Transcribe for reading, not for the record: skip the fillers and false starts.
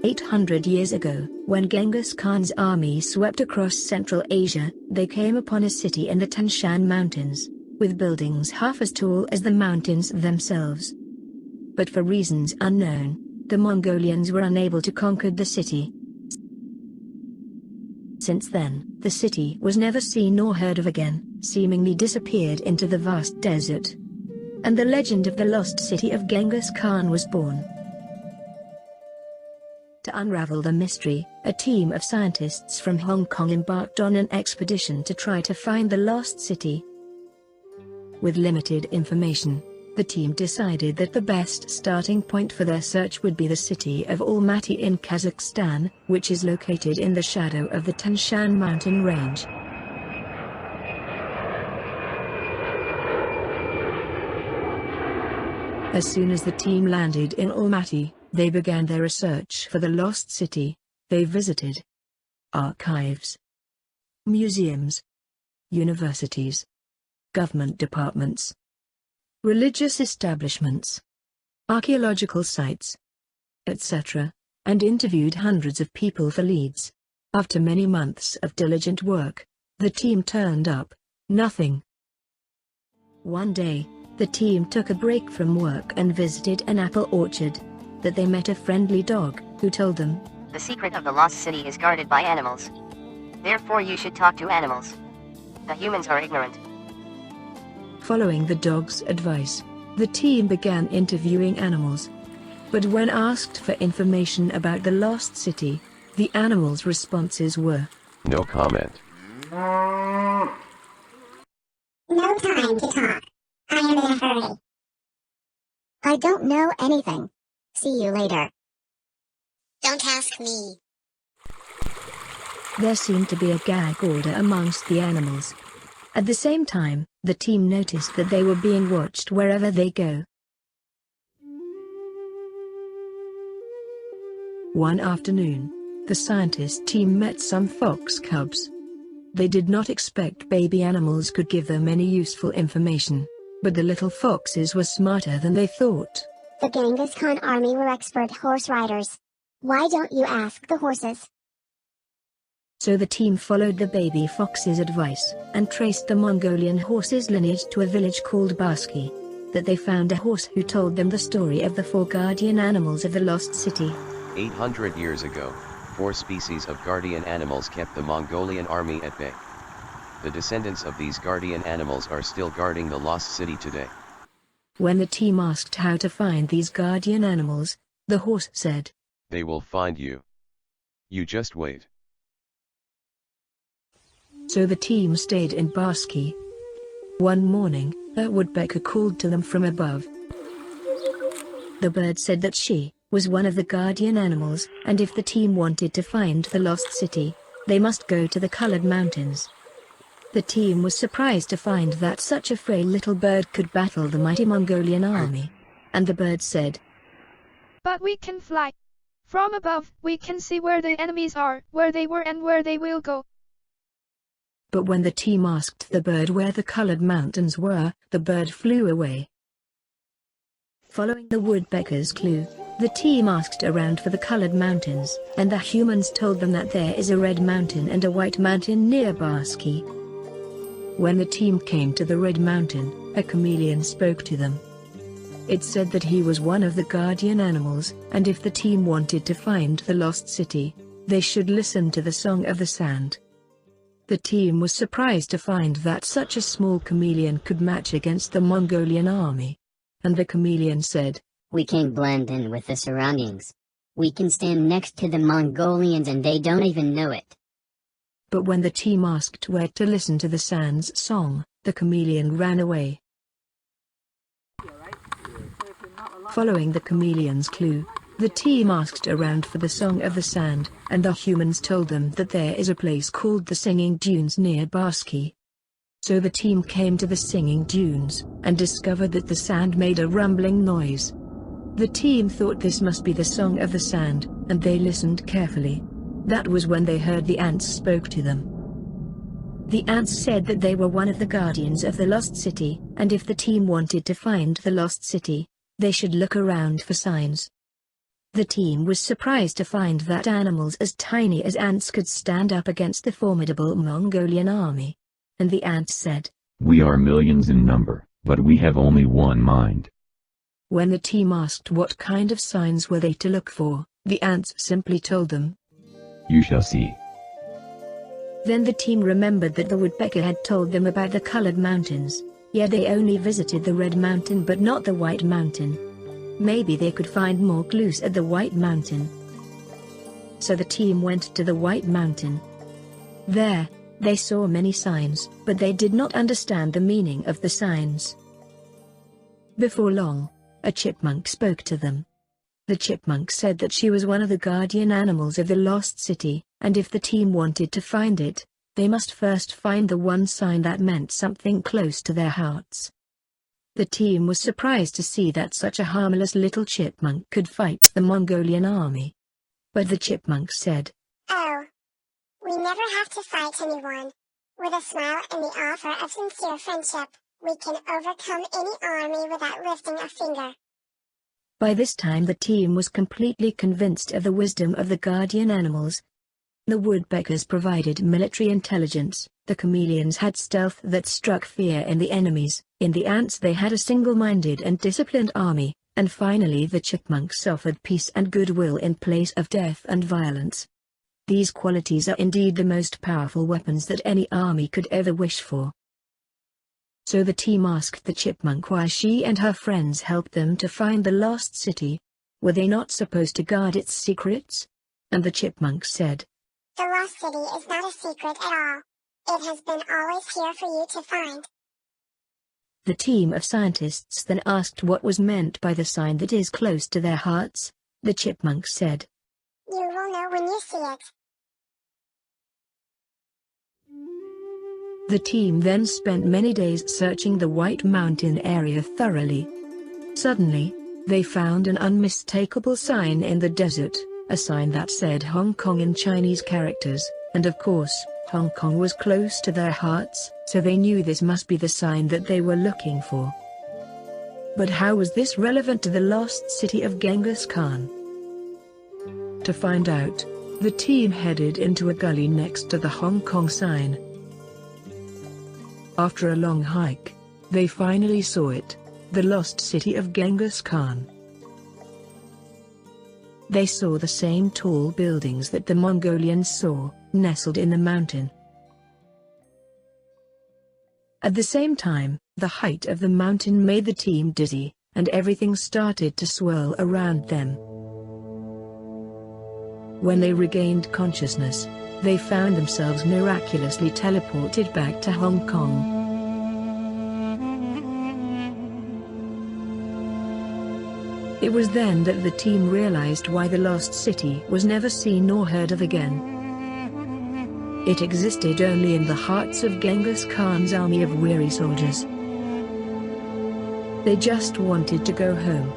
800 years ago, when Genghis Khan's army swept across Central Asia, they came upon a city in the Tian Shan Mountains, with buildings half as tall as the mountains themselves. But for reasons unknown, the Mongolians were unable to conquer the city. Since then, the city was never seen nor heard of again, seemingly disappeared into the vast desert. And the legend of the lost city of Genghis Khan was born. To unravel the mystery, a team of scientists from Hong Kong embarked on an expedition to try to find the lost city. With limited information, the team decided that the best starting point for their search would be the city of Almaty in Kazakhstan, which is located in the shadow of the Tian Shan mountain range. As soon as the team landed in Almaty, they began their research for the lost city. They visited archives, museums, universities, government departments, religious establishments, archaeological sites, etc., and interviewed hundreds of people for leads. After many months of diligent work, the team turned up nothing. One day, the team took a break from work and visited an apple orchard. That they met a friendly dog, who told them, "The secret of the lost city is guarded by animals. Therefore you should talk to animals. The humans are ignorant." Following the dog's advice, the team began interviewing animals. But when asked for information about the lost city, the animals' responses were, "No comment. No time to talk. I am in a hurry. I don't know anything. See you later. Don't ask me." There seemed to be a gag order amongst the animals. At the same time, the team noticed that they were being watched wherever they go. One afternoon, the scientist team met some fox cubs. They did not expect baby animals could give them any useful information, but the little foxes were smarter than they thought. The Genghis Khan army were expert horse riders. Why don't you ask the horses? So the team followed the baby fox's advice, and traced the Mongolian horse's lineage to a village called Barsky. That they found a horse who told them the story of the 4 guardian animals of the lost city. 800 years ago, 4 species of guardian animals kept the Mongolian army at bay. The descendants of these guardian animals are still guarding the lost city today. When the team asked how to find these guardian animals, the horse said, "They will find you. You just wait." So the team stayed in Barsky. One morning, a woodpecker called to them from above. The bird said that she was one of the guardian animals, and if the team wanted to find the lost city, they must go to the Colored Mountains. The team was surprised to find that such a frail little bird could battle the mighty Mongolian army. And the bird said, "But we can fly. From above, we can see where the enemies are, where they were and where they will go." But when the team asked the bird where the Colored Mountains were, the bird flew away. Following the woodpecker's clue, the team asked around for the Colored Mountains, and the humans told them that there is a red mountain and a white mountain near Barsky. When the team came to the Red Mountain, a chameleon spoke to them. It said that he was one of the guardian animals, and if the team wanted to find the lost city, they should listen to the Song of the Sand. The team was surprised to find that such a small chameleon could match against the Mongolian army. And the chameleon said, "We can blend in with the surroundings. We can stand next to the Mongolians and they don't even know it." But when the team asked where to listen to the Sand's song, the chameleon ran away. Following the chameleon's clue, the team asked around for the Song of the Sand, and the humans told them that there is a place called the Singing Dunes near Barsky. So the team came to the Singing Dunes, and discovered that the sand made a rumbling noise. The team thought this must be the Song of the Sand, and they listened carefully. That was when they heard the ants spoke to them. The ants said that they were one of the guardians of the lost city, and if the team wanted to find the lost city, they should look around for signs. The team was surprised to find that animals as tiny as ants could stand up against the formidable Mongolian army. And the ants said, "We are millions in number, but we have only one mind." When the team asked what kind of signs were they to look for, the ants simply told them. "You shall see." Then the team remembered that the woodpecker had told them about the colored mountains, yet they only visited the red mountain but not the white mountain. Maybe they could find more clues at the white mountain. So the team went to the white mountain. There, they saw many signs, but they did not understand the meaning of the signs. Before long, a chipmunk spoke to them. The chipmunk said that she was one of the guardian animals of the lost city, and if the team wanted to find it, they must first find the one sign that meant something close to their hearts. The team was surprised to see that such a harmless little chipmunk could fight the Mongolian army. But the chipmunk said, "Oh, we never have to fight anyone. With a smile and the offer of sincere friendship, we can overcome any army without lifting a finger." By this time the team was completely convinced of the wisdom of the guardian animals. The woodpeckers provided military intelligence, the chameleons had stealth that struck fear in the enemies, in the ants they had a single-minded and disciplined army, and finally the chipmunks offered peace and goodwill in place of death and violence. These qualities are indeed the most powerful weapons that any army could ever wish for. So the team asked the chipmunk why she and her friends helped them to find the lost city. Were they not supposed to guard its secrets? And the chipmunk said, "The lost city is not a secret at all. It has been always here for you to find." The team of scientists then asked what was meant by the sign that is close to their hearts. The chipmunk said, "You will know when you see it." The team then spent many days searching the White Mountain area thoroughly. Suddenly, they found an unmistakable sign in the desert, a sign that said Hong Kong in Chinese characters, and of course, Hong Kong was close to their hearts, so they knew this must be the sign that they were looking for. But how was this relevant to the lost city of Genghis Khan? To find out, the team headed into a gully next to the Hong Kong sign. After a long hike, they finally saw it, the lost city of Genghis Khan. They saw the same tall buildings that the Mongolians saw, nestled in the mountain. At the same time, the height of the mountain made the team dizzy, and everything started to swirl around them. When they regained consciousness, they found themselves miraculously teleported back to Hong Kong. It was then that the team realized why the lost city was never seen nor heard of again. It existed only in the hearts of Genghis Khan's army of weary soldiers. They just wanted to go home.